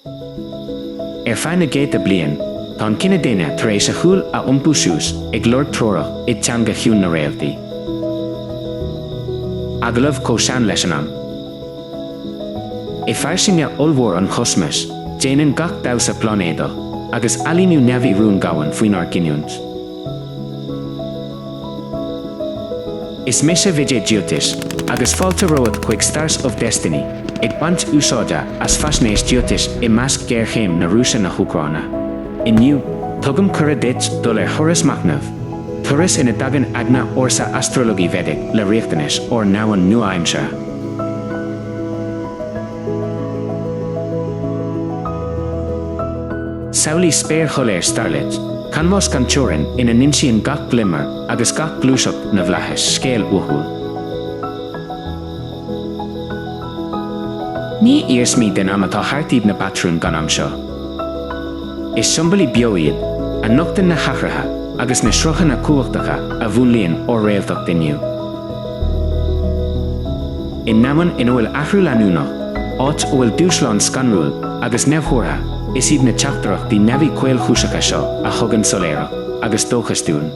Feadh na géad bliain, tá an cinenne duine tar éis a chúil a iompú ag Lord Trórach i teanga Chiún na Réaltaí. Agaibh cóiseán leis an am. Fairsinne olmhór an chosmas, déanann gach dabhsa plánéada, agus alínú neamhí rún gawan faoin ár giniúnt. Is measc Vijay Jyotish, agus fáilte roiad chuig Stars of Destiny, ag bant Úsáide Faisnéis Jyotish i measc Ghéarchéim na Rúise-na hÚcráine. Inniu, tugam cura dit dul thuras Machnaimh, thuras ina dagan eagna ársa astrologi vedic le riachtanis or náhan nua-aimseartha. Saolaí spéir choléir starlit, canmás gan teorann ina ninsíonn gach glimmer agus gach glúiseach na bhleithis scéal uthúil. Ní iarsmí den am atá hartíb na patrún gan am seo. Is siombalí beo iad, a nochtann na hachratha agus na srutha na cuachtacha a bhuaileann ó réalteach diniu. In naman in bhfuil athrú leanúnach, áit ó bhfuil dúsláán scanrúil agus nebhthórtha, is iad na teachtarach dí nebhí cuil chúiseacha seo a thugann soléireach agus dóchas dún.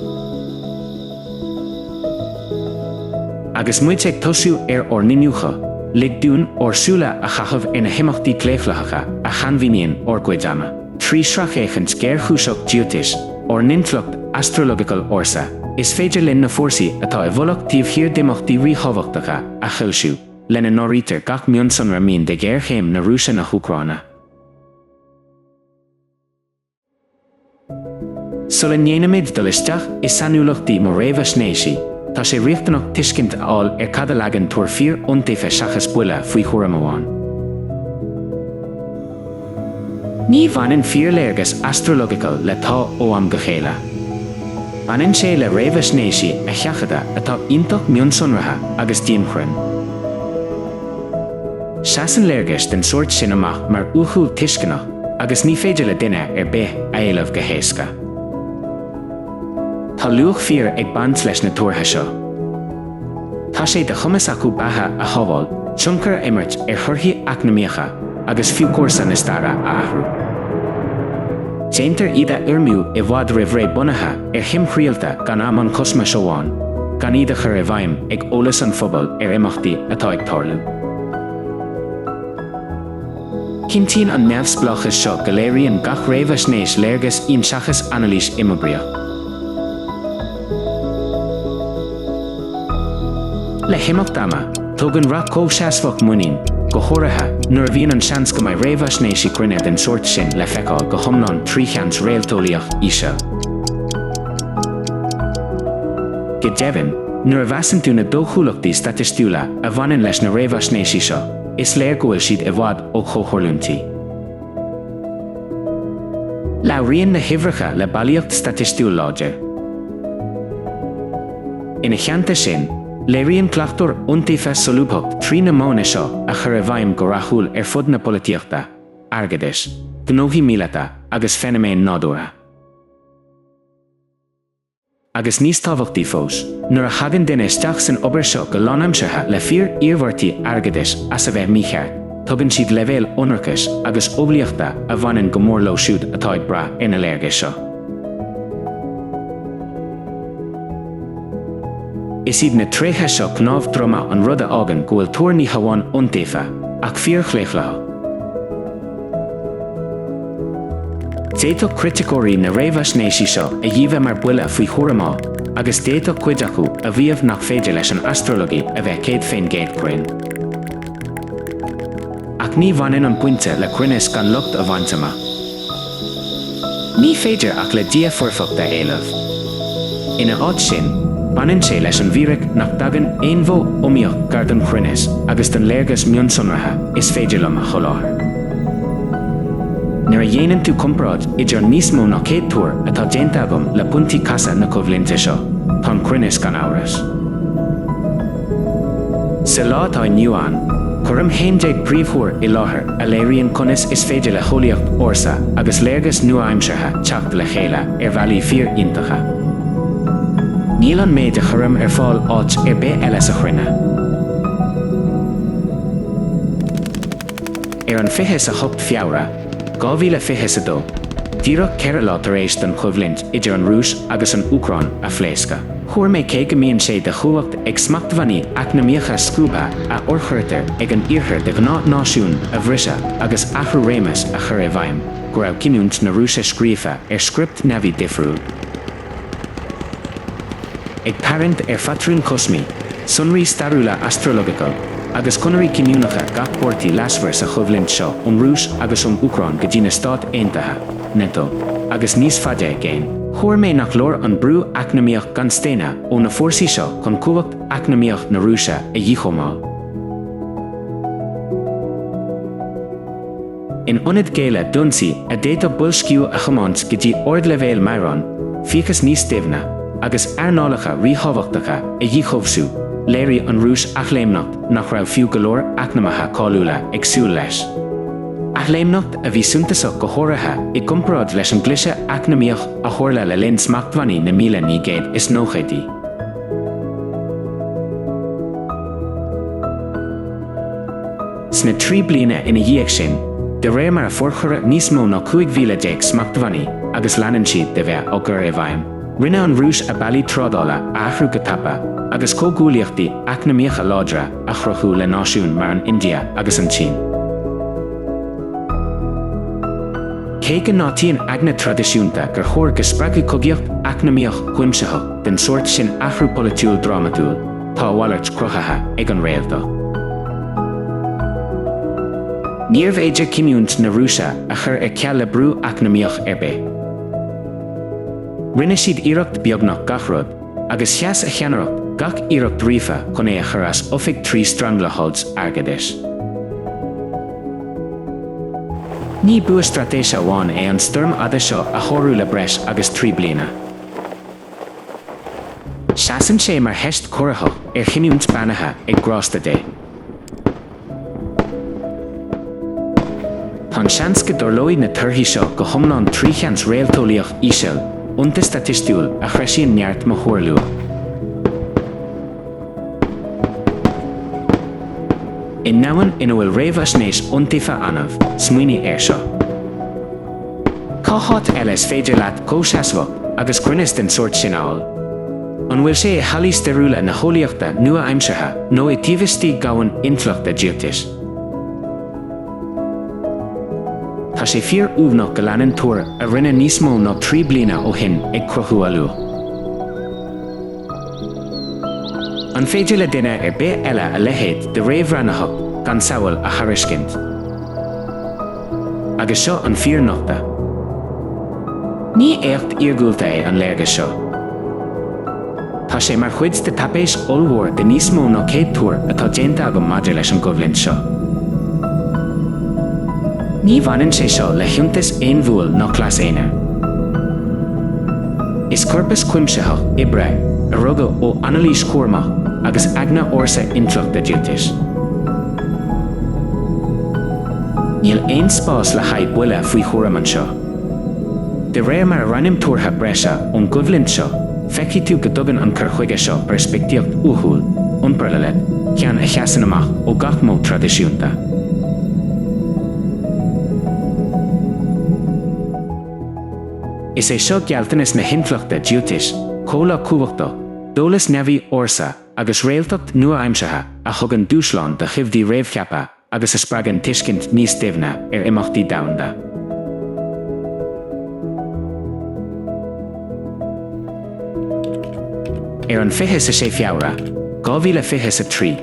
Agus muid ag tosú or niniucha, lig dún súla a chachabh ina himachtaí cléifleachacha a chanmhíonn gcuidama. Trí srachéchant Ghéarchéim Jyotish or ninflucht astrological ársa, is féidir linn na fórsaí atá i bhfolach tíobh hir dimachtaí ríthobhachtacha a chuilsiú, lena nórítar gach mionsonn ramín de Ghéarchéim na Rúise-na hÚcráine. Sulla néanamid dul isteach is sanúlachtaí mo Réamhaisnéisi, tá sé riachtanach tuiscint áil cad a leagan tuair fíor iontaofa seachas buile faoi chóram amháin. Ní bhainann fíor léargas astrological le tá ó am go chéile. Bhainann sé le Réamhaisnéisi a cheachada atá iontach mionsonratha agus diamchrann. Seasan léargas den suirt sin amach mar uthúil tuiscinach agus ní féidir le duine bith a éileamh go héasca. Tá luach fíor ag bant leis na tuairtha seo. Tá sé de chumas acu batha a thabháil, tionchar imirt churthaí eagna agus fiú cuasa na stara a athrú. Déantar iad a urmiú i bhfad roimh ré bunatha chimhríalta gan am an cosmas amháin, gan iad a chur bhaim ag eolas an phobal imachtaí atá ag tarlú. Cintíonn an neamhsplachas seo go léiríonn gach Réamhaisnéis léargas imseachas analís imabríoch. Le himachtáma, tugann rach cóhseasfach muín, go chóirithe, nuair a bhíonn an seans go mbeidh Réamhaisnéisi Cruinn den suirt sin le feiceáil go hiomlán trícheans Réalteolaíocht íse. Go deimhin, nuair a bheasann tú na dóchúlachtaí statistúla a bhainann leis na Réamhaisnéisi seo, is léir go bhfuil siad i bhfad ó chomhthorlúntaí. Labhraíonn na himhreacha le bailíocht statistúil láidir. Ina cheanta sin, léiríonn cleachtar iontaofa solúbhacht trí na móna seo a chur bhaim go rathúil fud na políochta, airgeadais, gnóthaí míleata agus fenomén nádúra. Agus níos tábhachtaí fós, nuair a chagann duine isteach san obair seo go lán-aimseartha le fíor íomhhartaí airgeadais as a bheith mícheart, tugann siad leibhéal ionarchas agus obliachta a bhainann go mór leo siúd atá ag brath ina léargas seo. Is iad na trétha seo cnámh droma an rud a ágan go bhfuil tuair ní hamháin iontaofa, ach fíor chléifleach. Déadach criticóirí na Réamhaisnéisi seo a dhíomh mar buile faoi chóramá, agus déadach cuid acu a bhíomh nach féidir leis an astrologi a bheith céad féin géad Cruinn. Ach ní bhainann an puinte le Cruinnis gan lucht a bhaintama. Ní féidir ach le dia fuorfachta éileamh. Ina áit sin, bhainann sé leis an bhíric nach dagan éonmhó omíoch gar don Cruinnis agus don léargas mionsonratha is féidir lom a choláir. Nuair a dhéanann tú compráid idir níos mó ná céad túir atá déanta agam le puntaí casa na coimhlinte seo, tá an Cruinnis gan áras. Sa lá atá inniu ann, chuireann 11 príomhthúir i láthair a léiríonn conas is féidir le chomhlaíocht ársa agus léargas nua-aimseartha teacht le chéile bhealaí fíor iontacha. Níl an méid a chuireann fáil áit bith eile sa chruinne. An fiche sa hocht fiabhra, 2022, díreach ceithre lá tar éis den coimhlint idir an Rúis agus an Húcráin a phléasca. Chuair mé cé go mbíonn sé de chuacht ag smachtmhainní eagna scúba a orchuirtear ag an iarthar de ghná náisiún a bhriseadh agus athrú réamas a chur é bhaim, go raibh cinniúnt na Rúise scríofa script neamhí difriúil. Ag parent fatrún cosmí, sunraí starúla astrological, agus conairí cinniúnacha gach pórtaí lasmhar sa coimhlint seo Rúis agus Húcráin go dtí na Stát Aontaithe, NATO, agus níos faide géin. Chuair mé nach leor an brú eagna-mheas gan stéine ó na fórsaí seo chun cumhacht eagna-mheas na Rúise a dhíchomáil. In ionad géile dunsaí a déadú builsciú a chomáint go dtí ordleibhéal maireán, fiachas níos staimhne, agus airnálacha ríthobhachtacha a dhíchomhsú, léirí an Rúis athléimneacht nach raibh fiú go leor eagnamatha cáiliúla ag súil leis. Athléimneacht a bhí suntasach go háirithe i gcomparáid leis an gluise eagna-mheas a tharla le linn smachtmhainní na 1990. Sna 3 bliana ina dhiaidh sin, de réir mar a forchara níos mó ná 5,000 smachtmhainní agus leanan siad de bheith ó gur é bhaim. Rinne an Rúis a bailí trádála a athrú go tapa, agus cógúlaíochtaí eagna-mheas a láidre a chruthú le náisiún mar an India agus an Tsín. Cé go nátaíonn eagna tradiisiúnta gur chóir go spreagadh cogaíocht eagna-mheas cuimseach den sort sin athrú politiúil dramatúil, tá bhallairt cruthatha ag an réalta. Níorbh éidir cinniúnt na Rúise a chur ag ceall le brú eagna-mheas arbe. Rinne siad iireacht beagnach gach rud, agus cheas a cheannródaíocht gach iireacht ríofa chun é a chur as oifig 3 strangleholds airgeadis. Ní bua stratéise amháin é an storm ada seo a chorú le breis agus 3 bliana. Seasann sé mar heist cuireacha cinniúnt beannaithe ag grásta dé. Tá seans go dorlóidh na torthaí seo go thomlán 3 cheans réalteolaíocht íseal, ionta statistúil a chreisiíonn neart mo chóirliú. In náman ina bhfuil Réamhaisnéis iontaofa anmh, smaoiní seo. Cá háit eile is féidir leat cóseasmhacht agus cruinnis den sort sin áil. An bhfuil sé hallí steiriúla na hólaíochta nua-aimseartha nó i tíomhistí gabhain Nochtadh Jyotish. Tá sé fíor uamhnach go leanan túir a rinne níos mó ná 3 bliana ó shin ag cruthú alu. An féidir le duine bé eile a lehéad de réamhbhreanathach gan samhail a thairiscint. Agus seo an fíor nochta. Ní éacht iargúilta é an léargas seo. Tá sé mar chuid de tapéis ollmhór de níos mó ná 100 túir atá déanta go maidir leis an coimhlint seo. Ní bhainann sé seo le hiúntas éon bhuail ná clas éine. Is corpus cuimseach ibre a rugad ó analís cuairmach agus eagna ársa Nochtadh Jyotish. Níl éon spás le haid buile faoi chóraman seo. De réir mar a rannim túrtha breise ón coimhlint seo, feicí tú go dogan an cur chuige seo perspectíocht uthúil, ionprala le, ceann a cheasan amach ó gach mó tradiisiúnta. Is é seo gealtanas na hinfleachta Jyotish, cóla cúbhachtach, dólas neamhí ársa agus réalteacht nua-aimseartha a thugann dúshlán de chimhdí réamhcheapa agus a spreagann tuiscint níos staimhne imachtaí domhanda. An 26 2023,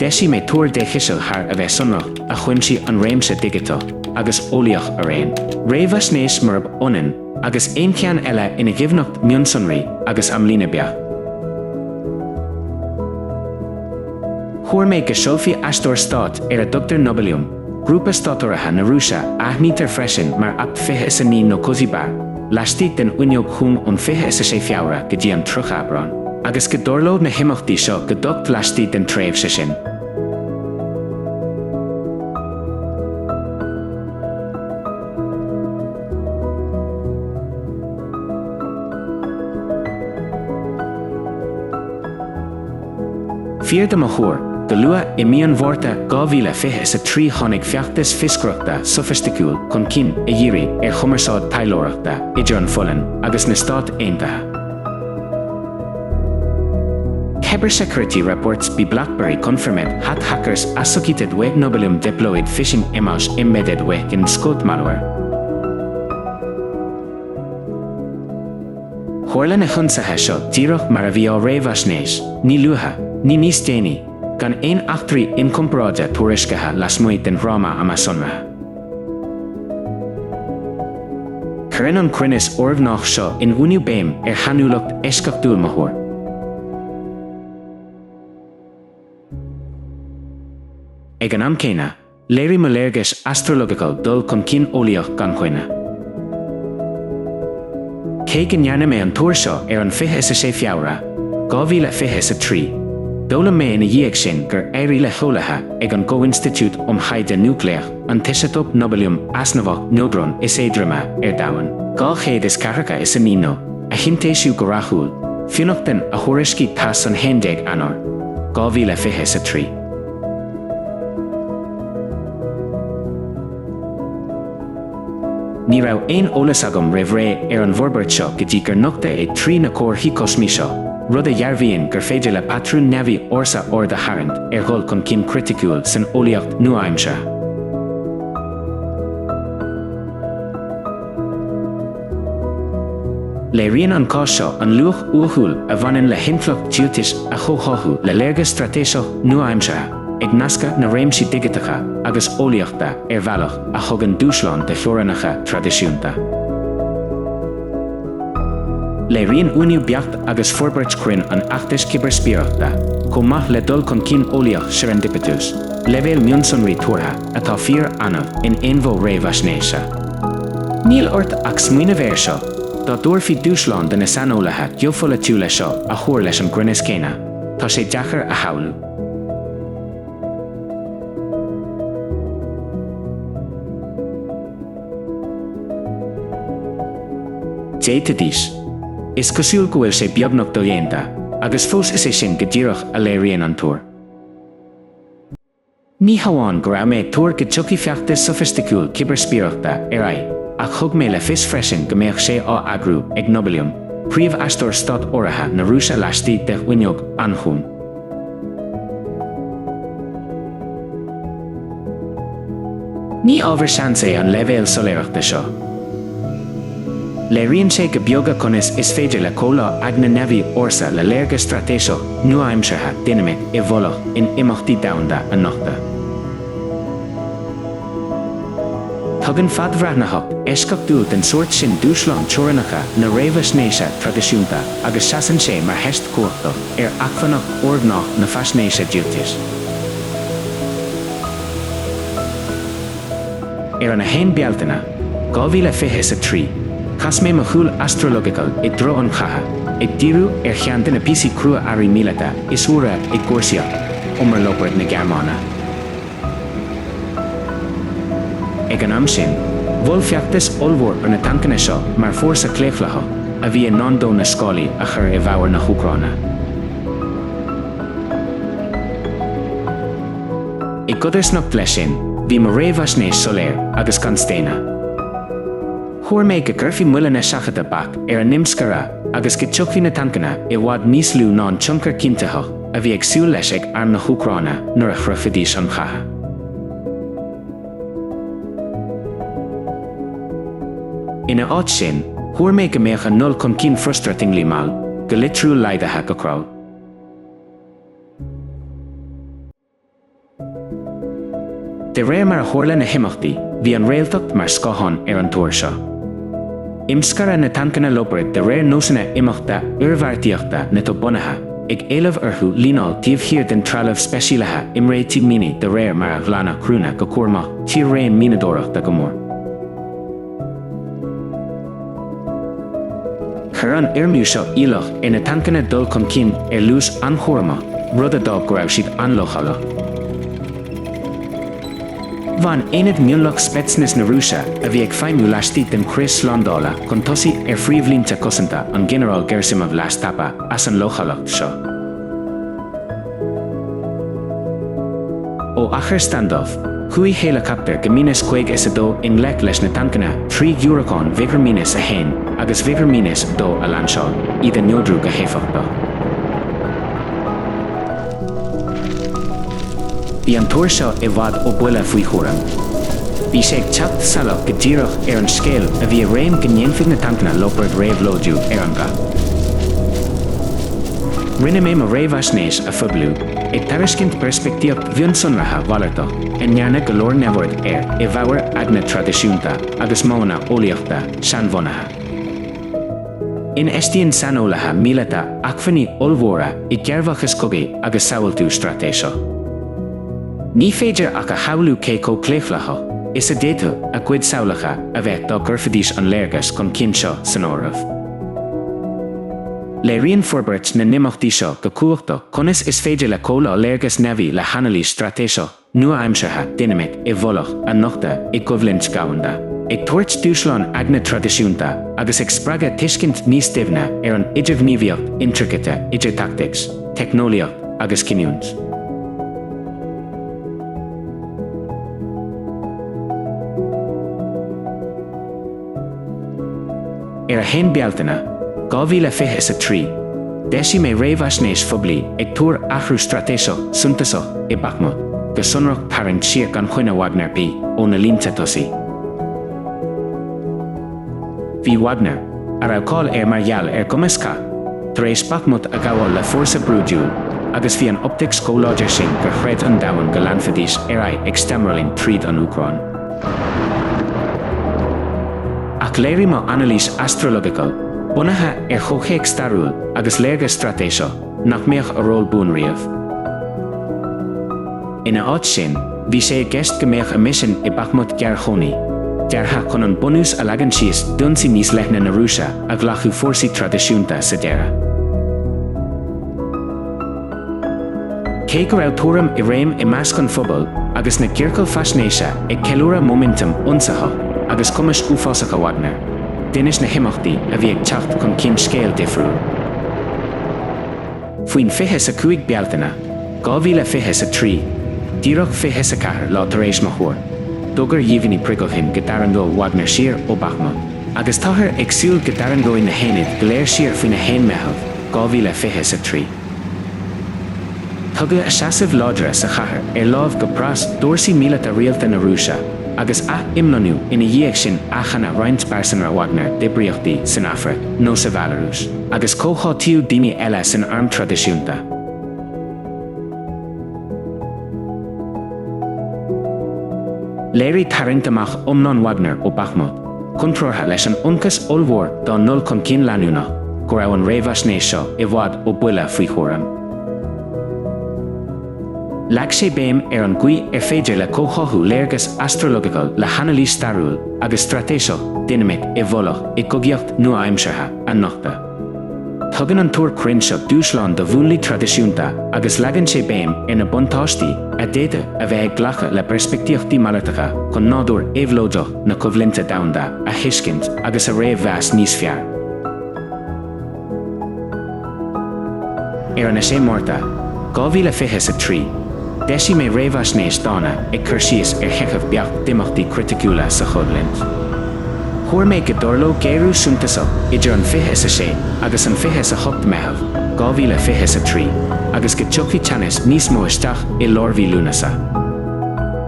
deisí mé túir déchiisiil thar a bheith sonracht a chuimsí an réimse digitach agus ólaíoch a réin. Réamhaisnéis mar ionan agus éon ceann eile ina gcibhneacht mionsonraí agus amlína beag. Chuair mé go seolfaí aisteoir Stát ar a Dr. Nobelium, grúpa státoratha na Rúise aithnítar freisin mar ap 29 nó cosíbar, leistigh den uineog chun ón 26 go dtí an truchabrán, agus go dorlód na himachtaí seo go docht leistigh den tréimh sa sin. Fiar de mo chóir, Go luath I mian mhórta 2023 tháinig feachtas fiscreachta sofisticúil chun cinn I dhéirí chumarsáid taidhleoireachta idir an pholainn agus na Stát Aontaithe. Cybersecurity reports by BlackBerry confirmed that hackers associated with Nobelium deployed phishing emails embedded within Scott malware. Chomhairle na chunsaithe seo díreach mar a bhí á Réamhaisnéis, ní luatha, ní níos déanaí, gan aon achtraí incomparáide tuairiscithe le smuoid den Rama Amazonrathe. Cuireann an Cruinnis ormhnách seo in úniu béim cheannúlacht éisceachúil mothúir. Ag an amcéine, léirí mo léirgeas astrological dul chun ciannródaíoch gan chuoine. Cé go ndearna mé an túir seo an 26 feabhra, 2023, dóla mé ina dhéag sin gur éirí le cheolaithe ag an Go Institute Haide Núcléach an Tisatop Nobelium asnamhach nódrón is éadrima domhan. 240 is a míno, a chintéisiú go rathúil, fionachtain a thuairiscí tas an 11 anor, 2023. Ní raibh aon eolas agam roimh ré an bhorbairt seo go dtí gur nochtadh ag trí na cóirthaí cosmaí seo, rud a dhearbhíonn gur féidir le patrún neamhí ársa orda harant dul chun cinn criticúil san eolaíocht nua-aimseartha. Le rion an cás seo an luach uathúil a bhanan le himfleacht Jyotish a chomhtháthú le léargas stratéiseach nua-aimseartha ag nasca na réimsí digiteacha agus eolaíochta bhealach a thugann dúshlán de chheorannacha tradiisiúnta. Le rion úniu beacht agus forbairt Cruinn an achtais cibear-spiaireachta, chomh maith le dul chun cinn eolaíoch serendipitús, leibhéal mionsonraí tuairtha atá fíor anamh in éonmhó Réamhaisnéise. Níl ort ach smaoine bhéir seo, dá dúirfí dúshlán de na saneolaithe gheoffola tiúla seo a chóir leis an Cruinnis céine, tá sé deachar a shamhlú. Jyotish. Is cosúil go bhfuil sé beagnach do dhéanta, agus fós is é sin go díreach a léiríonn an túir. Ní hamháin go raibh méid túir go dtiocfaí feachtas sofisticúil cibear-spiaireachta aghaidh, ach thug mé le fios freisin go mbeadh sé á agrú ag Nobelium, príomh-aisteoir Stát áirithe na Rúise-na de bhuaineog anchún. Ní ábhar seans é an leibhéal soléireachta seo. Le rion sé go beaga conas is féidir le comhlá eagna neamhí ársa le léargas stratéiseach nua-aimseartha dynamic bhuaileann in imachtaí domhanda an Nochtadh. Tugann fadbhreathnacht éisceachúil den suirt sin dúshlán teorannacha na Réamhaisnéise tradiisiúnta agus seasann sé mar theist comhachtach acmhainneach ormhnách na Faisnéise Jyotish. An na haon bealtaine, 2023, Chas mé mo chúil astrological ag dro an chatha, ag díriú cheantain na písaí crua airí míleata is úra ag gcúrsaíocht umar lopairt na Gearmána. Ag an am sin, bhfuil feachtas ollmhór ar na tancanna seo mar fórsa cléachlatha a bhí an non-dó na scálaí a chur bhabhar na hÚcráine. I gcuidirsnacht leis sin, bhí mo Réamhaisnéis soléir agus constéine. Chóir méid go gcuirfí muile na seachata bach an nimscara agus go teochfaí na tancanna I bhfad níos lú ná an tionchar cinnteach a bhí ag súil leis ag arm na hÚcráine nuair a chruthfidís an chatha. Ina áit sin, chóir méid go mbeadh an 0 chun cinn frustratingly mal, go litriúil leideatha go cráil. De réir mar a chomhairle na himachtaí, bhí an réalteacht mar scáthán an túir seo. Imscara na tancanna lopairt de réir nósanna imachta uirmhairtíochta na tobbunatha, ag éileamh orthú líneáil tíomhthír den trealamh speisialathe imré Teagmhála de réir mar a bhleanna Cruinn go cuairmach tíor réim mínadóireachta go mór. Chur an irmiú seo ílach na tancanna dul chun cinn lús anchorma, rud a dá go raibh siad anlochala. Bhain éad miúnlach spetsnas na Rúise a bhí ag feimú leistíí den Chris Landála chun tosaí phríomhlínta cosanta an General Ghéarchéim as an lochalacht seo. ó achar standoff, chuaigh helicopter go mínas chuig is a dó in lech leis na tancanna 3 Ghearcháin bhíogar mínas a hain agus bhíogar mínas dó a lanseo, iad a neodrú go héifeachta. Bhí an túir seo i bhfad ó bhuaileann faoi chóram. Bhí sé ag teacht salach go díreach ar an scéal a bhí a réim go ndéanfaidh na tancanna lopad réamhlóidú ar an gá. Rinne mé mar Réamhaisnéis a phoblú, ag tariscint perspectíocht bhíon sunratha bhailirteach, an nearna go leor nebhard ar I bhabhar eagna tradiisiúnta agus móna ólaíochta seanbhonatha. In eistíonn sanolaithe míleata achfaní olmhóra I gcearbhachas cogaí agus samhailtú stratéisio. Ní féidir ach a chabhlú cé có cléifleacha, is a déitú a cuid samhlacha a bheith dá gurfadís an léargas chun cinn seo san áireamh. Le rion forbairt na nimachtaí seo go cuachta conas is féidir le cóla léargas neamhí le hanalí stratéisio, nua-aimseartha dynamic I bholach a nochtadh I coimhlint gabhanda. Ag tuairt dúshlán eagna tradiisiúnta agus ag spreagadh tuiscint níos duimhne ar an idirghníomhaíocht intricate idir tactics, technoliacht agus cinniúnt. Ar a hain bealtainna, 2023, deisi mé Réamhaisnéis phoblí ag túr athrú stratéisio suntasach I Bachmut, go sunrach parent siar gan chuine Wagner bí ó na línta tosaí. Bhí Wagner a rabháil ar margheall ar gomascá, tar éis Bachmut a gabháil le fórsa brúdúil, agus bhí an optic scóláidir sin gur chreid an domhain go leanfadís ar ag stemralinn tríd an Úcráin. Ach léirí má analís astrological, bunathe ar chóchéic starúil agus léargas stratéisio nach mbeadh a ról buanriamh. Ina áit sin, bhí sé ag gceist go mbeadh a mission I Bachmut Ghéarchéim, deartha chun an bunús a leagan síos dunsaí níos leithne na Rúise a ghlachu fórsaí tradiisiúnta sa deireadh. Cé go raibh túram I réim I measc an phobal agus na Ghearchéim Faisnéise ag ceiliúradh momentum ionsacha agus cumas uafásacha Wagner, déanais na himachtaí a bhí ag teacht chun cinn scéal difriúil. Faoin 25 bealtainna, 2023, díreach 24 lá tar éis mo chóir, dógar dhíomhaní prigolthain go darangó Wagner siar ó Bachmut, agus táthar ag súil go darangóí na héanaid go léir siar faoin na héanmeitheamh 2023. Tugadh a seasamh láidre sa chathair ar lámh go pras dúirsaí míleata rialta na Rúise, agus a imlanú ina dhiaidh sin achanna roinnt barsanra Wagner dibríochtaí san Afraic nó sa Belarús, agus cóchátíú daoine eile san arm tradiisiúnta. Léirí tarraingt amach omnán Wagner ó Bachmut, chuntrórtha leis an ioncas olmhór dá nul chun cinn leanúnach, go raibh an Réamhaisnéis seo I bhfad ó bhuaileann faoi chóram. Leag sé béim ar an gcuí ar féidir le cócháthú léargas astrological le hanalí starúil agus stratéisio dynamic I bholach I cogaíocht nua-aimseartha a nochtadh. Tugann an túr Cruinn seo dúshlán do bhuanlaí tradiisiúnta agus leagann sé béim ar na buntáistí a déite a bheith ag ghlacha le perspectíochtaí maileatacha chun nádúr éamhlóideach na coimhlinta domhanda a thuiscint agus a réamh-mheas níos fearr. Ar na sé mórta, 2023, deisi mé Réamhaisnéis dána ag chuir síos ar Seicheamh beacht d'imachtaí criticúla sa coimhlint. Chuair mé go dorló géirú suntasach idir an 26 agus an 28 meitheamh 2023 agus go teochaí teannas níos mó isteach I láimhí lúnasa.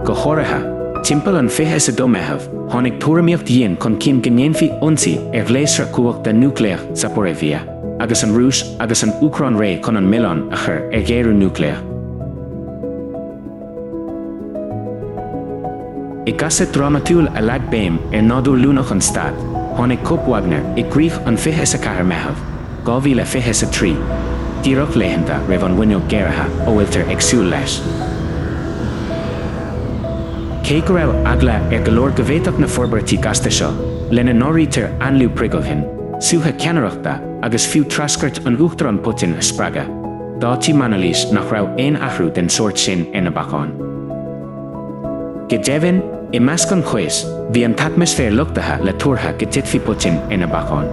Go chóirithe, timpeall an 22 meitheamh tháinig tuairimíocht dhian chun cinn go ndéanfaí ionsaí ar gléasra cuachta núicléach Zaporizhzhia, agus an Rúis agus an Úcráin ré chun an Mileán a chur ar géirú núicléach. I gasa dramatúil a leag béim ar nádú lúnach an stad, tháinig Cúp Wagner I gcríoch an 24 meitheamh 2023, díreach léitheanta raibh an bhuineog géirithe ó bhfuiltear ag súil leis. Cé go raibh agla ar go leor go bhféadfadh na forbartaí gasta seo, lena nóirítear anliú prigolthain, suútha ceannródaíocht agus fiú trascairt an uachtar an Putin a spreagadh, dátí manalís nach raibh aon athrú den sort sin ar na bacháin. Go deimhin, I measc an chuais, bhí an atmosfér luachtatha le tuairtha go titfí Putin ar na bacháin.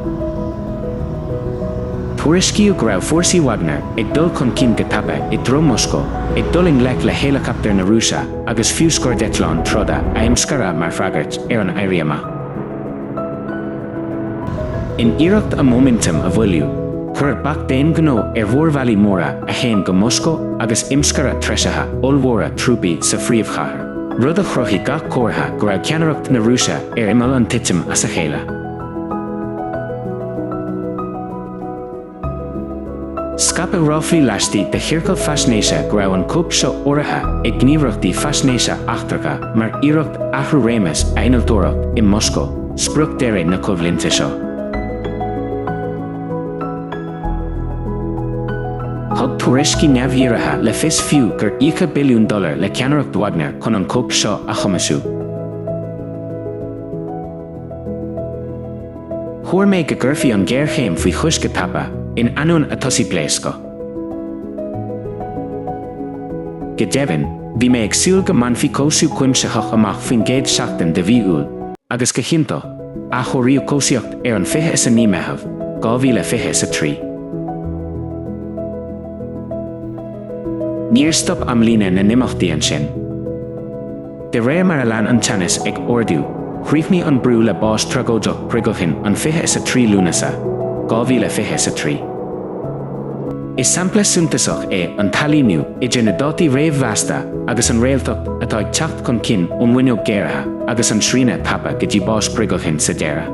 tuairiscíodh go raibh fórsaí Wagner ag dul chun cinn go tapa i dtreo Moscow ag dul in lech le héileachtar na Rúise agus fiú scór deitleán troda a imscara mar freagairt ar an éirí amach. In iireacht a momentum a bhuaileú, chuir bach déan gnó ar mhórmhailí móra a chéim go Moscow agus imscara treisithe ollmhóra trúpaí sa phríomhchathair. Rud a chruthí gach cóirtha go raibh ceannaireacht na Rúise ar imeall an titim as a chéile. Scapa ráflaí leistigh de Ghéarchéim Faisnéise go raibh an cúb seo ortha ag gníomhaireachtaí Faisnéise achtarcha mar iireacht athrú réamhas a Réalteolaíocht in Moscow, sprioc deiridh na coimhlinte seo. Thug tuairiscí neamhíoireacha le fios fiú gur $1 billiún le ceannaireacht Wagner chun an cúb seo a chumasú. Thuair méid go gcuirfí an Ghéarchéim faoi chúis go tapa in anún a tosaigh pléasco. Go deimhin, bhí mé ag súil go mbanfaí cósú cuimseach amach faoin gcéad seachtain de bhí úl, agus go chinnta, a choiríodh cósaíocht ar an 29 2023. Níor stop am lína na nimachtaí an sin. De réir mar a lean an teannas ag ordú, chríochnaí an brú le bás tragóideach prigochin an 23 lúnasa, 2023. Is sampla suntasach é an talíniu idir na dátaí réamh-mheasta agus an réalteacht atá ag teacht chun cinn ón mhuineog géirithe agus an sríne tapa go dtí bás prigochin sa deireadh.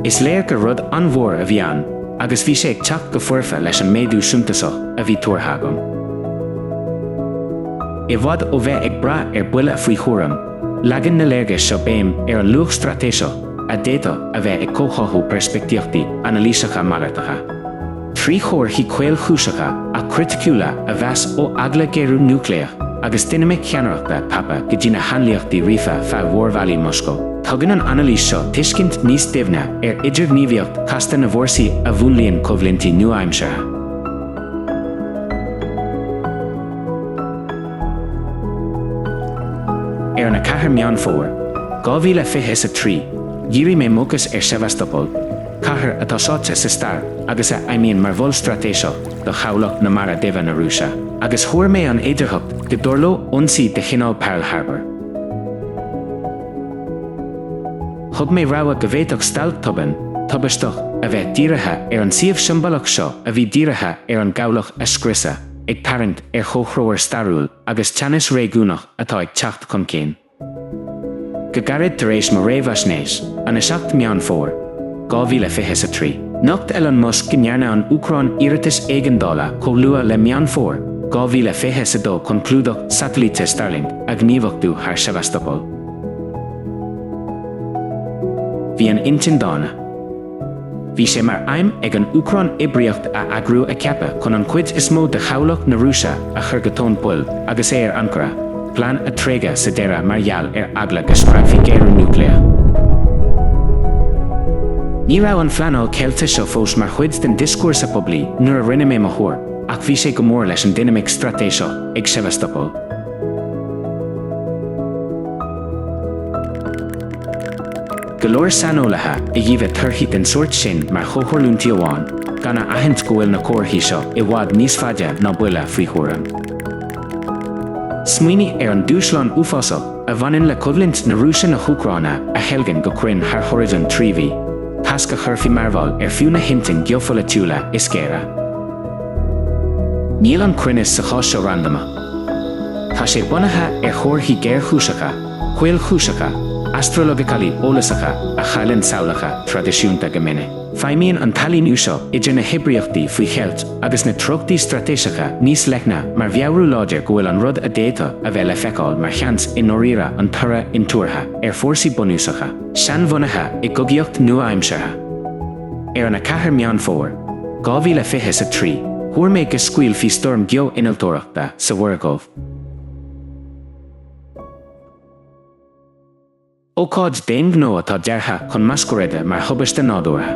Is léir go rud anmhór a bhí ann, agus bhí sé ag teacht go fuirfe leis an méadú suntasach a bhí tuairtha. I bhfad ó bheith ag bra ar buile faoi chúram, leagan na léirgeas seo béim ar an luach stratéiseach a déta a bheith ag cóchathú perspectíochtaí analíseacha magairteacha. Trí chóir hí caol chúiseacha a criticúla a bheas ó agla géarú núcléach agus dynamic ceannaireachta tapa go dtí na hanlíochtaí rifa feadh mhórmhailí Moscow. Tugann an analís seo tuiscint níos daimhne ar idirghníomhaíocht casta na bhórsaí a bhuaileann coimhlintí nua-aimseartha. Ar na 4 meán fómhair, 2023, dhírí mé móchas ar Sevastopol, cathair atá sáte sa stair agus a aimíonn mar bhol stratéiseach do chabhlach na mara daobha na Rúise, agus thuair mé an éidearthacht go dorló ionsaí de chinál Pearl Harbor. Thug mé rabha go bhféadfadh stealth tubasteach a bheith dírithe ar an siomh siombalach seo a bhí dírithe ar an gabhlach a scriosa ag tarrant ar chóchróir starúil agus teannas réagúnach atá ag teacht chun céin. Go gairid tar éis mar Réamhaisnéis an 7 meán fómhair, 2023. Nocht Elon Musk gnearna an Húcráine iiritas éigeandála chomh luath le meán fómhair, 2022 chun clúdach satellite Starlink a gníomhachtú thar Sevastopol. Bhí an intindána. Bhí sé mar aim ag an Húcráine ibriacht a agrú a ceapa chun an cuid is mó de chabhlach na Rúise a chur go tón buil agus é ar Ankara, plán a tréige sa deireadh mar gheall ar agla go spraifí géarú núcléach. Ní raibh an phleanáil ceilte seo fós mar chuid den discúrs a poblí nuair a rinne mé mo chóir, ach bhí sé go mór leis an dynamic stratéiseach ag Sevastopol. Go leor sanolaithe i dtíobh turthaí den suirt sin mar chóchorlúntaí amháin, gan a aithint go bhfuil na cóirthaí seo i bhfad níos faide ná buile faoi chúram. Smaoinigh ar an dúshlán uafásach a bhaininn le coimhlint na Rúise na hÚcráine a helgan go Cruinn thar Horizon 3V, pas go churfií marbhall ar fiú na hintin geofola tiúla is céire. Níl an Cruinnis sa chás seo randama. Tá sé bunaithe ar chóirthaí géir chúiseacha, chuil chúiseacha, astrologically ólasacha a chailinn saolacha tradiisiúnta go minic. Feidhmíonn an talíniú seo idir na hibriachtaí faoi cheilt agus na trochtaí stratéiseacha níos leithne mar bheabhrú láidir go bhfuil an rud a déta a bheith le feiceáil mar cheans in nóiríre an tura in tuairtha ar fórsaí bunúsacha, sean bhunaithe i gcogaíocht nua-aimseartha. Ar na 4 meán fómhair, 2023, thuair mé go scaoil faoi storm geo-innealtóireachta sa Mhuirgóibh. Ócáid déan gnó atá deartha chun mascóréide mar thubaiste nádúrtha.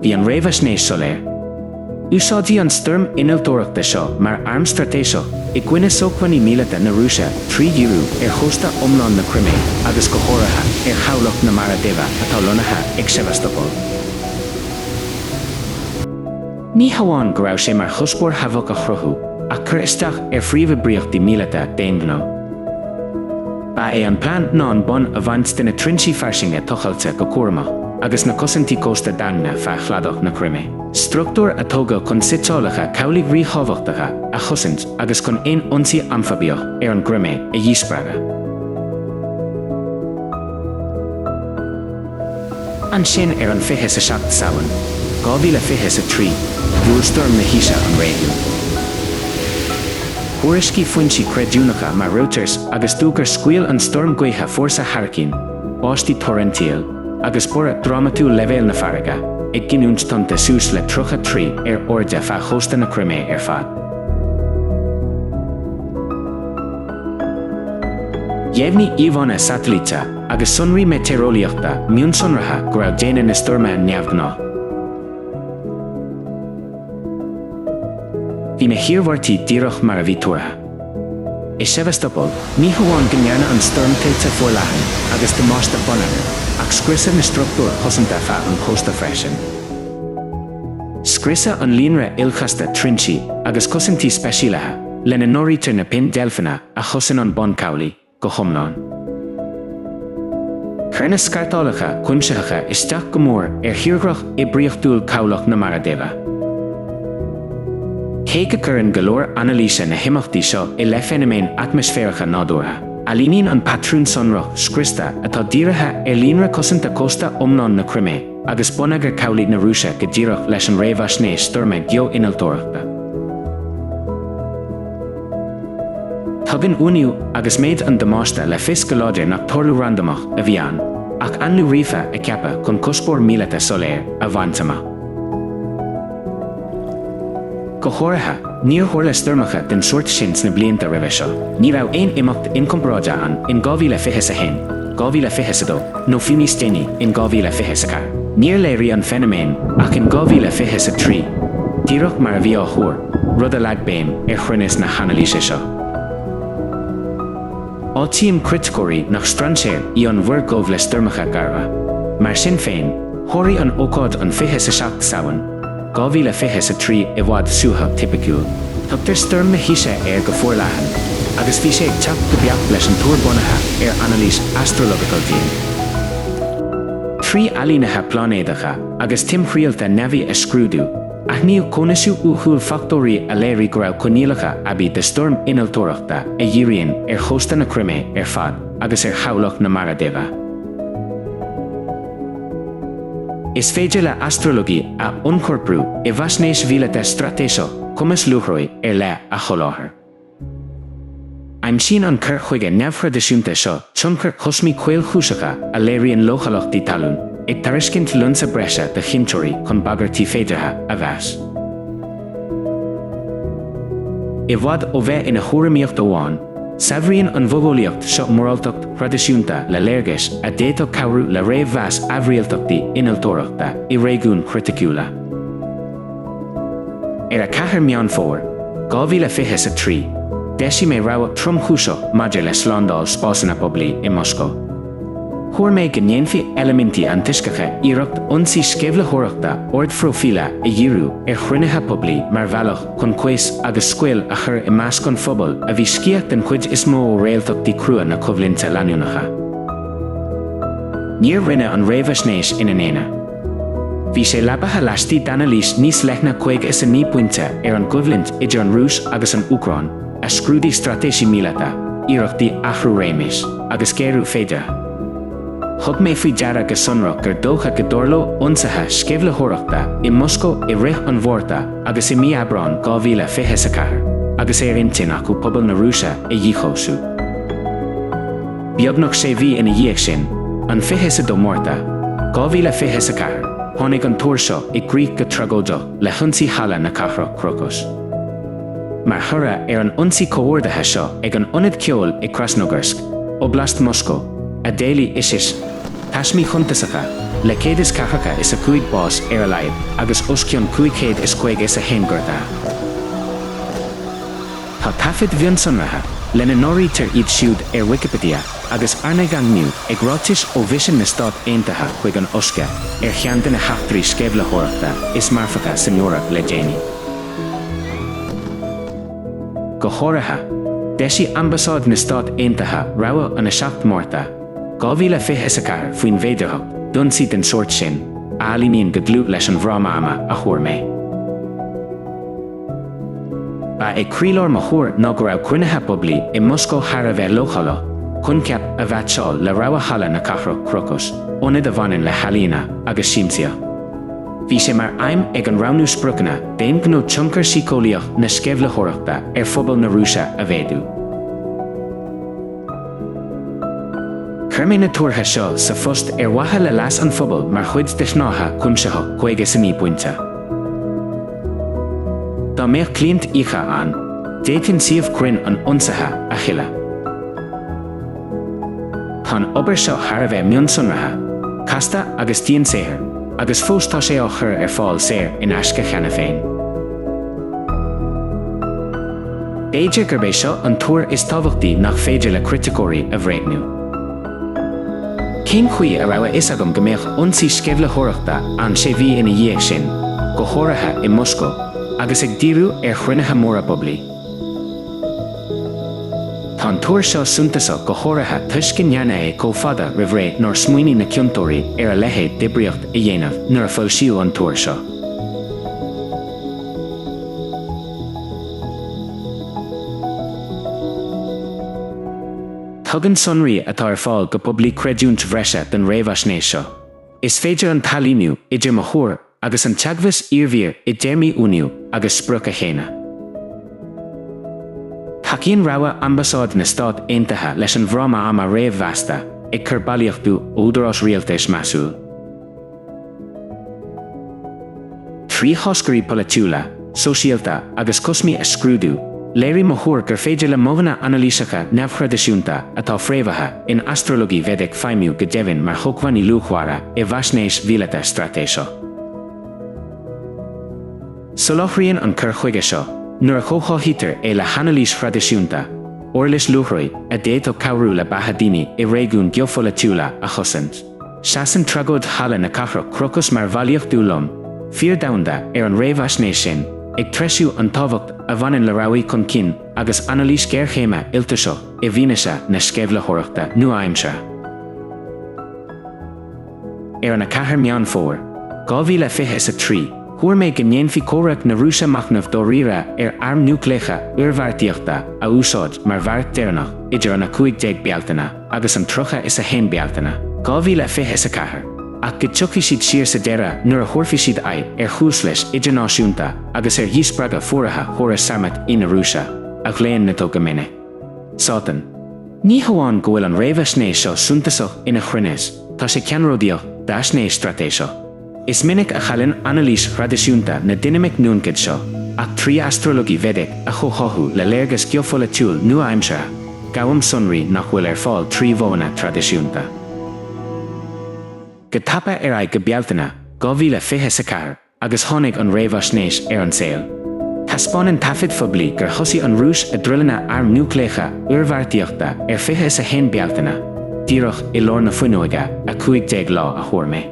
Bhí an Réamhaisnéis soléir. Úsáidí an storm innealtóireachta seo mar arm stratéiseach I gcuine sócmhainní míleata na Rúise 3 euro chósta iomlán na Cruinn agus go háirithe chabhlach na Mara Deiridh atá lonathe ag Sebastopol. Ní hamháin go raibh sé mar chuspóir habhach a chruthú ach chur isteach phríomh bríochtaí míleata déangnó. Ba é an plán ná an bon a bhaint duna trinsaí fairsinge tochailte go cuaramach agus na cosintí cósta d'eagna feadh chladach na Cruinn. Struchtúr atóga chun sitálacha cabhlaigh ríomhthobhachtacha a chosint agus chun aon ionsaí amphibíoch an Cruinn I dhíospraga. An sin an 27 samhain, 2023, dúil storm na híse an réigiún. Thuairiscí foinsí creidúnacha mar Reuters agus dúgur scuil an storm gaotha fórsa Ghéarchéim, báistí torrential, agus bora dramatú levéil na farraga, ag giniúnt tanta sús le 33 orda feadh chósta na Cruinn fad. Dhéimhní íomhána satelíte agus sonraí meteorolaíochta mion sonratha go raibh déine na storma neamhgná. Bhí na hiormhártaí díreach mar a bhí tuaithe. I Sebastopol, ní hamháin go ndearna an storm tiltte fórlaithin agus damáiste bonathe, ach scriosadh na struchtúr cosanta feadh an chósta freisin. Scriosadh an líonra ilchasta trinsaí agus cosintí speisialathe le na nóirítear na pin delfina a chosann an bon cabhlaí go hiomlán. Chuir na scartálacha cuimseacha isteach go mór thiorgrach I bríochtúil cabhlach na Mara Deiridh. Cé go cuireann go leor analíse na himachtaí seo I le fenomén atmosféracha nádúrtha. A líonann an patrún sonrach scriosta atá dírithe líonra cosanta cósta iomlán na Cruinn agus buna gur cabhlaigh na Rúise go díreach leis an Réamhaisnéis storma geo-innealtóireachta. Tugann úniu agus méid an damáiste le fios go láidir nach torlú randamach a bhí ann, ach anlú rifa a ceapa chun cuspóir míleata soléir a bhaintama. Go háirithe, níor tharla stormacha den suirt sin sna blianta roimhe seo. Ní raibh aon imeacht incompráide an in 2021, 2022 nó fiúní déine in 2024. Níor léirí an fenomén ach in 2023, díreach mar a bhí á thuair, rud a leag béim chruinnis na hanalíse seo. Áitíim criticóirí nach stranséir I an bhuir gomh le stormacha garba. Mar sin féin, tháirí an ócáid an 27 samhain, 2023 I bhfad suútha tipiciúil. Tugtar storm na híse go fórlaithin, agus bhí sé ag teacht go beacht leis an túir bunathe analís astrological dín. Trí alínathe plánéadacha agus timthrialta nebhí a scrúdú, ach níl conasú úchúil factóirí a léirí go raibh conílacha abí de storm innealtóireachta a dhíríonn chósta na Cruinn fad agus chabhlach na Mara Deiridh. Is féidir le astrologi a uncorprú I Faisnéis Jyotish stratéiseach cumas luachróid le a choláthar. Aim sin an cur chuige neamhchreidisiúnta seo tionchar chosmí cuil chúiseacha a léiríonn lochalachtaí talún ag tariscint lunsa breise de chintóirí chun bagartí féidirtha a bheas. I bhfad ó bheith ina thuairimíocht amháin, Savríonn an bhogólaíocht seo moráltacht tradiisiúnta le léirgeis a déadach cabhrú le réamh-mheas abhréalteachtaí innealtóireachta I réigiún criticúla. A 4 meán fómhair, 2023, deisi mé rabhah tromchúiseach maidir le slándáil spásanna poblí I Moscow. Thuair mé go ndéanfaí elementí an tuiscecha iireacht ionsaí scéimhleathireachta ord frófíle I dhiúrú chruinnithe poblí mar bhealach chun cuas agus scuil a chur I measc an phobal a bhí sciacht den chuid is mó ó réalteachtaí Cruinn na coimhlinte leanúnacha. Níor rinne an Réamhaisnéis ina néine. Bhí sé leabatha leistí d'analís níos leithna 59 pointe an coimhlint idir an Rúis agus an Úcráine a scrúdaí stratéisi míleata, iireachtaí athrú réimeas agus géirú féide. Thug mé faoi deara go sonrach gur dócha go dorló ionsaithe scéimhleathireachta I Moscow I rith an bhórta agus I mí Abrán 2024 agus intin acu pobal na Rúise I dhíchósú. Beagnach sé bhí ina dhéag sin, an 22 mórta, 2024, tháinig an túir seo I gcrích go tragóideach le thionsaí hala na cathrach crocus. Mar thura an ionsaí comhordathe seo ag an ionad ceol I Krasnogorsk, Oblast Moscow, a déalaí isis, taismí chuntasacha, le 140 is a 5 bás ar a laghad, agus oscionn 500 is 5 is a héingorda. Tá tafid bhionn sonratha lena nóirítear iad siúd ar Wikipedia agus arna gangniú ag ráis ó bhisean na Stát Aontaithe chuig an osca ar cheann na heachtarí scéibhleoireachta is marfacha san Eoraip le déanaí. Go háirithe, deisí ambasáid na Stát Aontaithe rabha an 7 márta, 2024 faoin bhéidearthacht don siad an sort sin, álíonn go glút leis an bhrámama a chuairmé. Ba ag críleoir mo chóir ná go raibh cuinithe poblí i Moscow thar a bheith lochala, chun ceap a bheith seáil le rabha chala na cathrach crocus, ónad a bhanan le halína agus síimsia. Bhí sé mar aim ag an ranú sprucanna déon gnó tionchar síochálaíocht na scéibhleoireachta ar phobal na Rúise a bhéadú. Chuirmé na tuairtha seo sa phost ar watha le leas an phobal mar chuid de snáithe cuimseach 50 pointe. Tá méoch clint icha an, déitinn siomh Cruinn an ionsaithe a chiile. Tá obair seo thar a bheith mion sonratha, casta agus tíon séir, agus fós tá sé á chur ar fáil séir in aisce cheana féin. Béidir gur bé seo an túir is tábhachtaí nach féidir le criticóirí a bhréitniú. Cén chuí a rabha is agam go mbeadh ionsaí scéibhleoireachta an sé bhí ina dhéag sin, go háirithe i Moscow, agus ag díriú ar chruinnithe móra poblí. Tá an túir seo suntasach go háirithe tuiscin nearna é có fada roimh ré nóir smaoiní na ciontóirí ar a leithéid dibríocht i dhéanamh nuair a fuil siú an túir seo. Tugann sonraí atá ar fáil go poblí creidúint bhreise den Réamhaisnéis seo. Is féidir an talíniú idir mo chóir agus an teagmhas iarmhír i déirmí úniu agus spruc a chéine. Tacaíonn rabha ambasáid na Stát Aontaithe leis an bhrámama réamh-mheasta ag cur bailíochtú údarás rialtais measúil. Trí thoscairí politiúla, sosialta agus cosmaí a scrúdú, léirí mo chóir gur féidir le móhanna analíseacha neamhchreidisiúnta atá fréamhaithe in astrológií bheidh feidhmiú go deimhin mar choghaní luachmhara i Faisnéis Jyotish stratéisio. Soláthraíonn an cur chuige seo, nuair a chócháithítear é le hanalís chreidisiúnta, orlis luachraí a déad ó cabhrú le bathadaoine i réigiún geofolitiúla a chosint. Seasan tragóid chala na cathrach crocus mar bhailíocht dúlum, fíor damhanda ar an Réamhaisnéis sin, ag treisiú an tábhacht a bhanan le rabhaí chun cinn agus analís Ghéarchéime iltaseo i bhíneise na scéibhleoireachta nua-aimseartha. Ar an 4 meán fómhair, 2023, chuair méid go ndéanfaí cóireach na Rúise Machnaimh Deiridh ar arm núicléacha uirmheartaíochta a úsáid mar bheirt deireanach idir an 15 bealtaine agus an trocha is a 1 bealtaine, 2024. Ach go tuchaí siad siar sa deireadh nuair a thuirfí siad aghaidh ar chús leis idirnáisiúnta agus ar dhíospraga fuairithe chóras samat ina Rúise, a gléann na tóga minic. Sátan. Ní hamháin go bhfuil an Réamhaisnéis seo suntasach ina chruinnéis, tá sé ceannródaíoch Faisnéis stratéisio. Is minic a chalann analís chreidisiúnta na dynamic núncaid seo, ach trí astrológií bheidh a chócháthú le léargas geofolitiúil nua-aimseartha, gabham sonraí nach bhfuil ar fáil trí bhóna tradiisiúnta. Go tapa ar aghaidh go bealtaine 2024 agus tháinig an Réamhaisnéis ar an saol. Thaspáinn tafid phoblí gur thosaigh an Rúis a drileanna arm núicléacha uirmheartaíochta ar 21 bealtaine, díreach i lár na fuinneoige a 15 lá a chuairmé.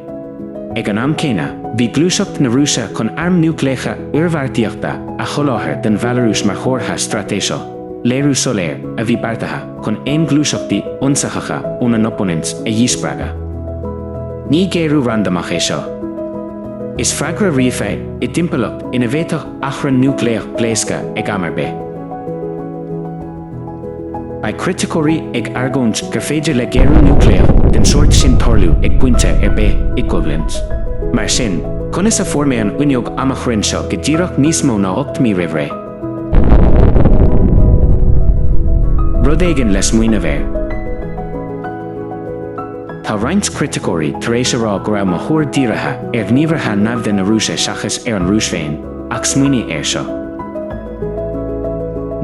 Ag an am céine, bhí glúiseacht na Rúise chun arm núicléacha uirmheartaíochta a choláthar den Belarús mar chóirtha stratéisio, léirú soléir a bhí beartaithe chun aon glúiseachtaí ionsachacha óna opponents a dhíospraga. Ní géirú randamach é seo. Is freagra riomhfeidh i dtimpeallacht ina bhéadach achran núicléach pléasca ag amarbé. Ba criticóirí ag argóint gur féidir le géirú núicléach den sort sin torlú ag puinte ar bé equivalent. Mar sin, conas a formé an uineog amach rinn seo go díreach níos mó ná 8,000 roimh ré. Rud éigean le smaoine bhéir. Tá roinnt criticóirí tar éis rá go raibh mo chóir díreatha ar gníomhartha neamhde na Rúise seachas ar an Rúis féin, ach smaoine air seo.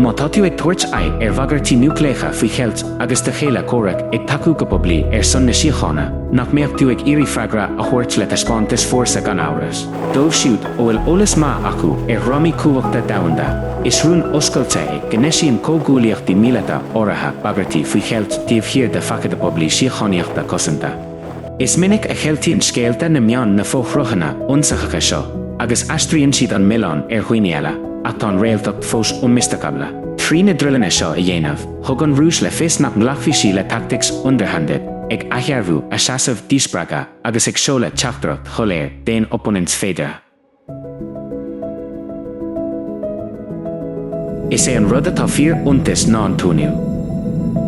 Má tá tú ag tuairt bhagartí núcléacha faoi cheilt agus de chéile córaach ag taú go poblí son na síochána, nach méocht tú ag irí freagra a chuirt le taspántas fórsa gan áras. Dóibh siúd ó bhfuil eolas maith acu ramí cumhachta damhanda. Is Ról Oscailte gnéisiíonn cógúlaíochtaí míleata áirithe bagartí faoi cheilt díobh hir de facad a poblí síochánaíochta cosanta. Is minic a cheiltíonn scéalta na meán na fóthruchanna ionsachacha seo, agus aistríonn siad an milán dhaoine eile, ach tá réalteacht fós mistacabla. Trí na drillinna seo a dhéanamh, thug an rúis le fés nach mlachfaí le tactics underhanded, ag athearbhú a seasamh díospraga agus ag seola teachtarach choléir déan opponents féidir. Is an rud atá fíor iontas ná an túniú.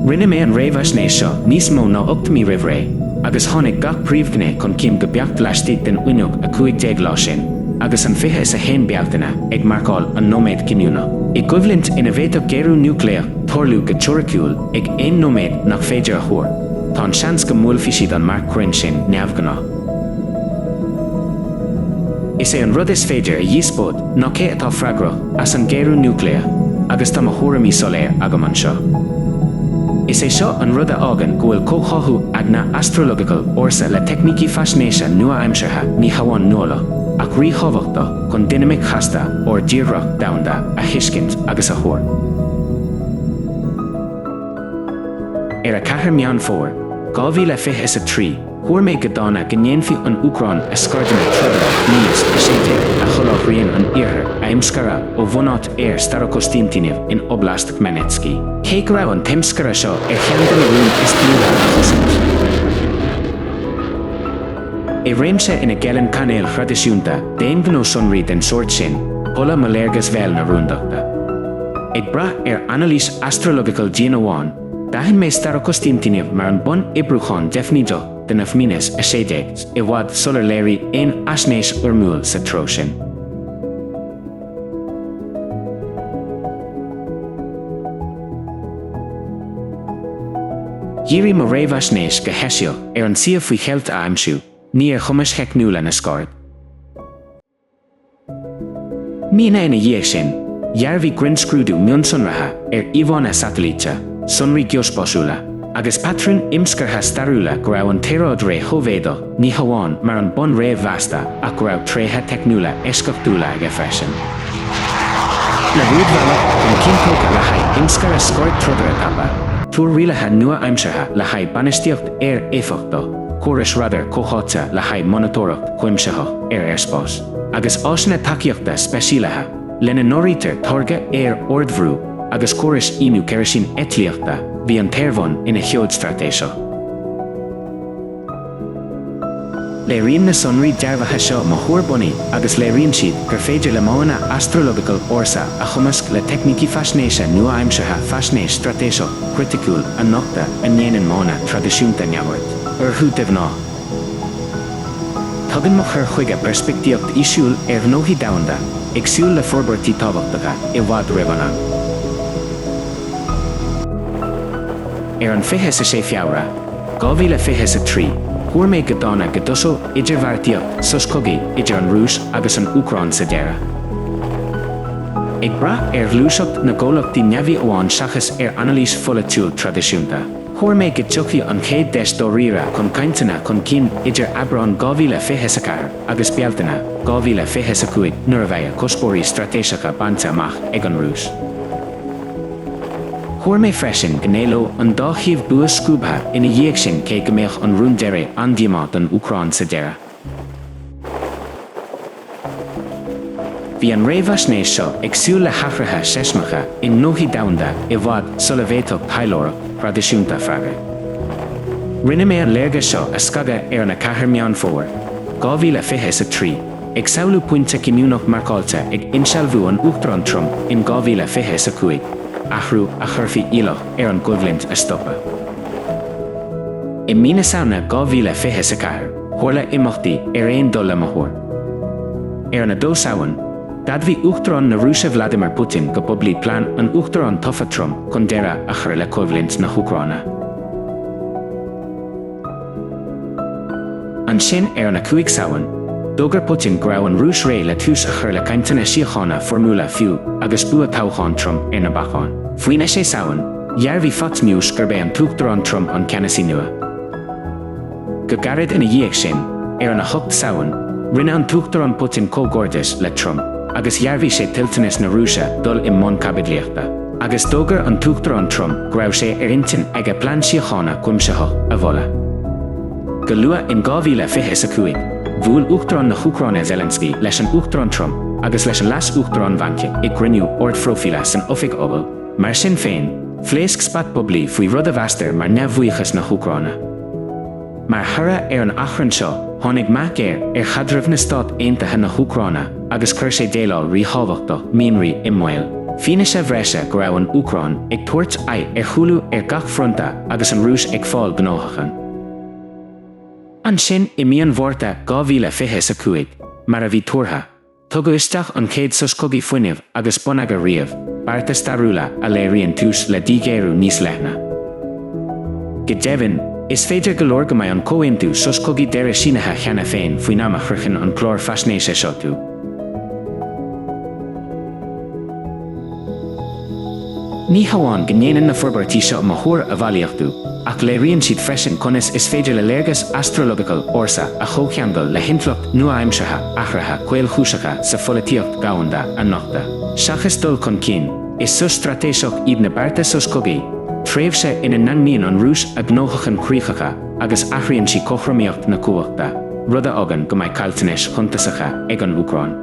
Rinne mé an Réamhaisnéis seo níos mó ná 8,000 roimh ré, agus tháinig gach príomhghné chun cím go beacht leistigh den uineog a 15 lá sin, agus an fiche is a hen bealtaine ag marcáil an nóméid Cinniúna. I coimhlint ina bhéadach géarú núcléach torlú go teoiriciúil ag aon nóméid nach féidir a thuair. Tá an seans go múlfaí siad an marc Cruinn sin neamhgná. Is an rud is féidir a dhíospód ná cé atá freagrach as an géarú núcléach, agus tá a thuairimí soléir agam an seo. Is seo an rud a ágan go bhfuil cócháthú eagna astrological ársa le technící faisnéise nua-aimseartha ní hamháin nuala, ach ríomhthobhachta chun dynamic chasta ó díreach damhanda a thuiscint agus a thuair. Ar a 4 meán fómhair, 2023, thuair méid go dána go ndéanfaí an Húcráine a scoirdeanna treabhadh níos a séite a choláthraíonn an iarthar a imscara ó bhunáit Starokostíimtínineh in Oblast Khmelnytskyi. Cé go raibh an timscara seo cheann de rún is tíúla a chosint. I réimse ina gceann canéal chraidisiúnta déan gnó sonraí den sort sin, thola maléargas bheal na rúndachta. Ag brath analís astrological díana amháin, daithim mé Starokostíimtínineh mar an bun ibrúcháin deifníoch den na fmínas a séideacht I bhfad sular léirí aon aisnéis urmúil sa tró sin. Dhírí mo Réamhaisnéis go heisio an siamh faoi cheilt a aimsiú, ní chumas cheicniúla na scáid. Mína ina dhéag sin, dhearbhí grinscrúdú mion sunratha íomhána satellíte, sunraí geospáisiúla, agus patrún imscartha starúla go raibh an téróid ré chomhéadach ní hamháin mar an bun réamh bheasta ach go raibh tréthe teicniúla éascachtúla ag freisin. Le rúdbhealach an cíntóca le haid imscar a scóid trudar a tapa, túr rialathe nua-aimseartha le haid banistíocht éifeachta, córas radar cócháte le haid monitóracht coimseach spás, agus áisina takeíochta speisialathe lena nóirítear torga ordbhrú agus córas inú ceirisin etlíochta bhí an téirbhún ina cheod stratéisio. Léiríonn na sonraí dearbhaithe seo mo thuairbunaí agus léiríonn siad gur féidir le mána astrological ársa a chumasc le technící faisnéise nua-aimseartha faisnéis stratéisio criticúil a nochtadh a ndéanann mána tradiisiúnta neamhairt, orthú ná. Tugann mo chur chuige perspectíocht isiúil gnóthaí damhanda, ag siúil le forbartí tábhachtacha I bhfad roimhana. Ar an fiche sa sé feabhra, 2023, thuair méid go dána go dosol idirbheartaíocht soscogaí idir an Rúis agus an Húcráine sa deireadh. Ag brath lúiseacht na ggólachtaí neamhí amháin seachas analís folitiúil tradiisiúnta. Thuair méid go dtiocfaí an chéad deis dó riara chun cainteanna chun cinn idir abrán 2024 agus bealtainna 2025 nuair a bheith cospóirí stratéiseacha bainte amach ag an Rúis. Thuair méid freisin go néaló an dá chiamh buas scúbtha ina dhéag sin cé go mbeadh an rún deiridh an-diamáid an Húcráine sa deireadh. Bhí an Réamhaisnéis seo ag siúil le hathruithe seismacha in nóthaí damhanda I bhfad sulamhéadach thaidhleoireach tradiisiúnta Faigh. Rinne mé an léargas seo a scaga ar na 4 meán fómhair, 2023, ag samhlú pointe Cinniúnach marcáilte ag insealbhú an Uachtaráin Trump in 2025, athrú a churfaí ílach an coimhlint a stoppa. I mína samhna 2024, thuairla imachtaí aon dul le mothúir. Ar na dó samhain, d'admhaí Uachtaráin na Rúise Vladimir Putin go poblí plán an Uachtaráin tofa Trump chun deireadh a chur le coimhlint na Húcráine. An sin ar na 5 samhain, Dógar Putin grabh an rúis ré le tús a chur le cainteanna síochána formúla fiú agus bua tábháin trom ar na bacháin. Faoine sé samhain, dhearbhí fat miús gur bé an túachtarán trom an ceannasí nua. Go gairid ina dhiaidh sin, ar an 8 samhain, rinne an túachtarán Putin cógordas le trom, agus dhearbhí sé tiltanas na Rúise dul i mbun caibidléachta. Agus dógar an túachtarán trom grabh sé ar intin ag a plán síochána cuimseacha a bhola. Go luath in 2025, bhuail uachtarán na hÚcráine Zelensky leis an uachtarán trom agus leis an leas uachtarán bhaince i gcruinniú ord frofiile san oifig obal. Mar sin féin, phléasc spat poblí faoi rud a bheastar mar neamhbhuíochas na hÚcráine. Mar thura ar an achrann seo, tháinig measc ar chadraimh na Stát Aontaithe na hÚcráine agus chuir sé déileáil ríthábhachta mianraí i mbaol. Fíne sé bhreise go raibh an Úcráin ag tuairt ar chuailú ar gach fronta agus an rúis ag fáil gnóthachan. An sin I mian mhórta 2025, mar a bhí tuairtha, tugadh isteach an chéad soscogaí fuinneamh agus bun agur riamh, barta starúla a léiríonn tús le dígéirú níos leithne. Go deimhin, is féidir go leor go mbeidh an comhaontú soscogaí deireadh sínithe cheana féin faoin amach chruinn an chlár Faisnéise Jyotish. Ní hamháin go ndéanann na forbartí seo mo thuair a bhuaileachtú, ach léiríonn siad freisin conas is féidir le léargas astrological ársa a chócheangal le hinflocht nua-aimseartha achraithe coimhlúiseacha sa pholaíocht gabhanda a Nochtadh. Seachas dul chun cinn, is sus stratéiseach iad na barta soscogaí, tréimh sé ina nangníonn an rúis a gnóthachan chríochacha agus athraíonn si cochraíocht na cuachta, rud a agan go mbeidh cailteanais chuntasacha ag an Úcráin.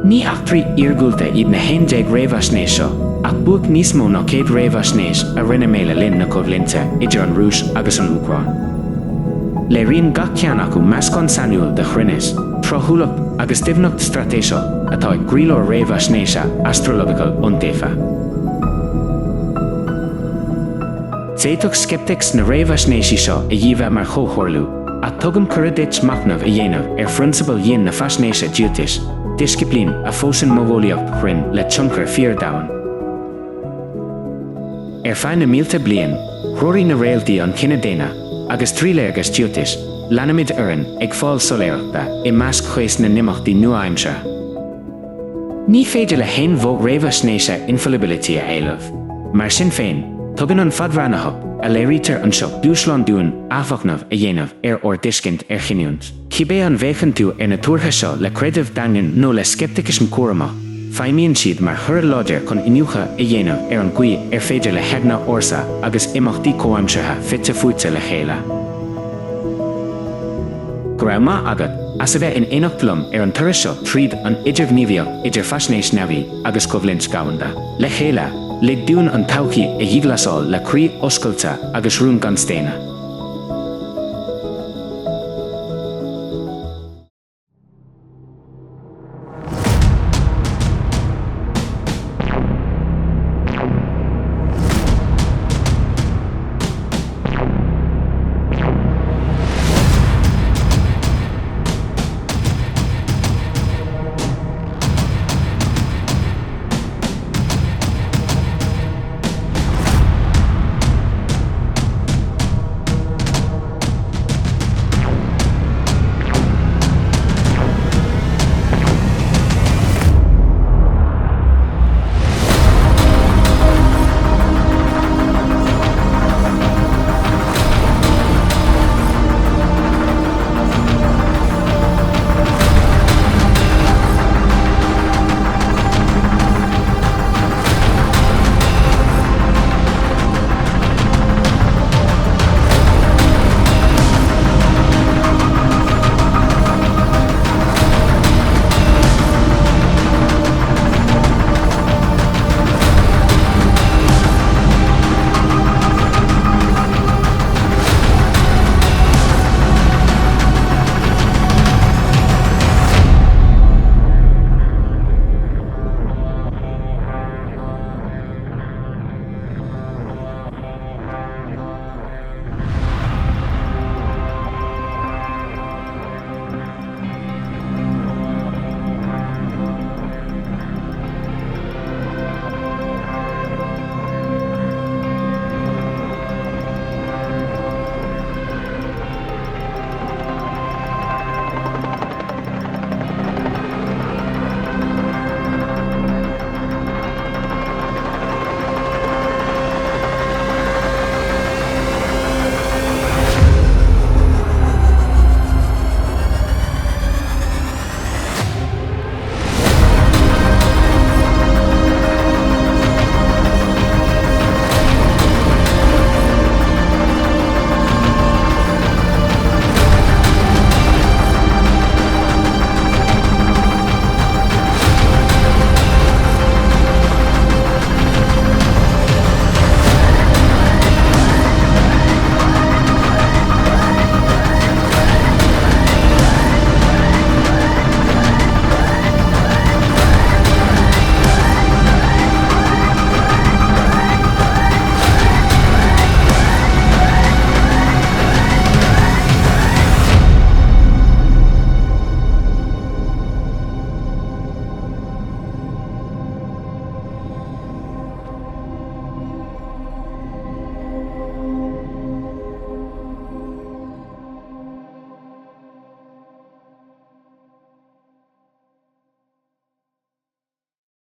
Ní achtraí iargúlta iad na 11 Réamhaisnéis seo, ach buach níos mó ná 100 Réamhaisnéis a rinne méle linn na coimhlinte idir an Rúis agus an Úcráin. Léiríonn gach ceann acu measc sainiúil de chruinnis, trothúlacht agus dibhnacht stratéiseach atá ag gríolóir Réamhaisnéise astrological iontaofa. D'fhéadfadh skeptics na Réamhaisnéisí seo I dtíobh mar chomhthorlú, ach tugann cuireadit Machnaimh a dhéanamh ar phrinsipal dhéan na Faisnéise Jyotish, disciplín a fósin mhóiliacht Cruinn le tionchar fíordáin. Ar feadh na mílte bliain, threoraigh na Réaltaí an cinenne déine agus trí léargas Jyotish, leanimid oireann ag fáil soléireachta I measc chuos na nimachtaí nua-aimseartha. Ní féidir le haon bhóg Réamhaisnéise infallibility a éileamh, mar sin féin, tugann an fadbhreanachach a léirítear an seo dúshlán dúin áfachnamh a dhéanamh ar ordiscint ar Cinniúnt. Cibé an bhéchan tú ar na tuairtha seo le creideamh daingean nó le skepticism cuaramach, feidhmíonn siad mar chuir láidir chun inniucha a dhéanamh ar an gcuí ar féidir le heagna ársa agus imachtaí coimhimseartha fitte fuite le chéile. Go raibh maith agat, as a bheith in éineacht lum ar an turas seo tríd an idirghníomhaíocht idir Faisnéis Neamhaí agus coimhlint gabhanda. Le chéile, lig dún an todhchaí a dhíghlasáil le Cruinn Oscailte agus rún gan stéine.